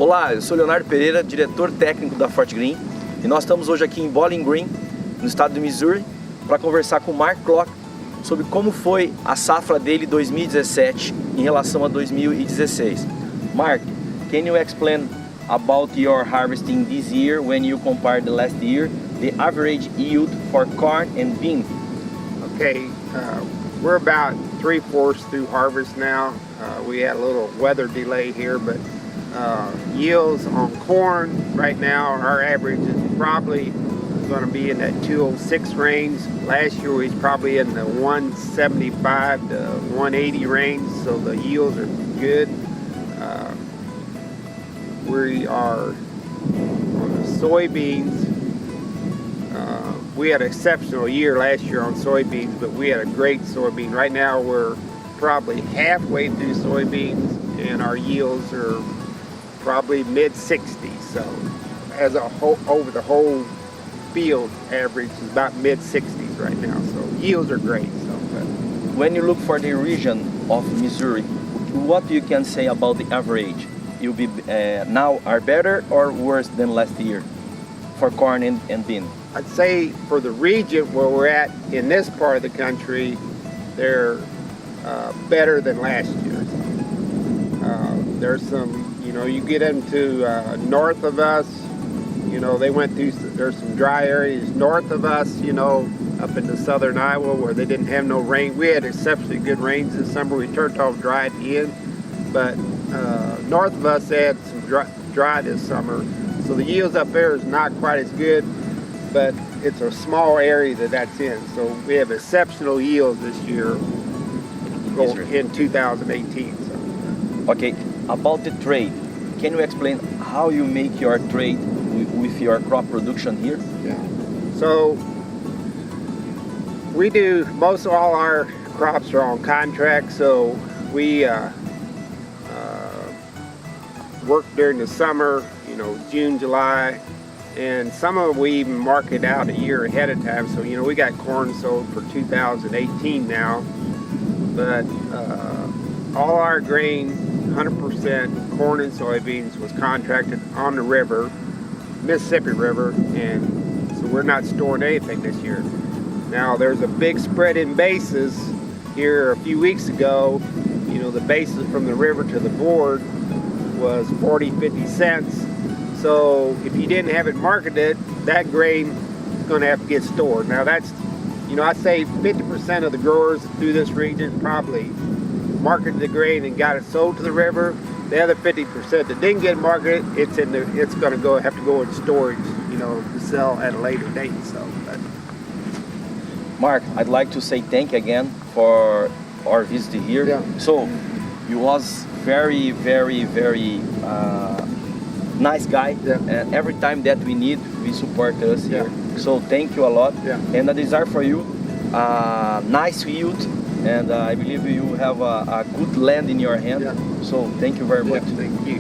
Olá, eu sou Leonardo Pereira, diretor técnico da Fortgreen, e nós estamos hoje aqui em Bowling Green, no estado de Missouri, para conversar com o Mark Clock sobre como foi a safra dele 2017 em relação a 2016. Mark, can you explain about your harvesting this year when you compare the last year, the average yield for corn and bean? Okay, we're about 3/4 through harvest now. We had a little weather delay here, but yields on corn right now, our average is probably going to be in that 206 range. Last year we was probably in the 175 to 180 range, so the yields are good. We are on the soybeans. We had an exceptional year last year on soybeans, but we had a great soybean. Right now we're probably halfway through soybeans and our yields are probably mid-60s. So as a whole, over the whole field average is about mid-60s right now. So yields are great. So, when you look for the region of Missouri, what you can say about the average? You'll be now are better or worse than last year for corn and bean? I'd say for the region where we're at in this part of the country, they're better than last year. There's some, you get into north of us, they went through, there's some dry areas north of us, up into southern Iowa where they didn't have no rain. We had exceptionally good rains this summer. We turned off dry at the end, but north of us they had some dry this summer. So the yields up there is not quite as good, but it's a small area that's in. So we have exceptional yields this year in 2018. So. Okay, about the trade, can you explain how you make your trade with your crop production here? Yeah. So we do, most of all our crops are on contract, so we work during the summer, June, July, and some of them we even market out a year ahead of time. So we got corn sold for 2018 now, but all our grain, 100% corn and soybeans, was contracted on the river, Mississippi River, and so we're not storing anything this year. Now there's a big spread in basis here a few weeks ago. The basis from the river to the board was 40-50 cents. So if you didn't have it marketed, that grain is going to have to get stored. Now that's, I say 50% of the growers through this region probably marketed the grain and got it sold to the river. The other 50% that didn't get marketed, it's going to have to go in storage, to sell at a later date. So, Mark, I'd like to say thank you again for our visit here. Yeah. So you was very, very, very nice guy, yeah. And every time that we need, we support us here. Yeah. So thank you a lot, yeah. And a desire for you, nice yield, and I believe you have a good land in your hand. Yeah. So thank you very much. Thank you.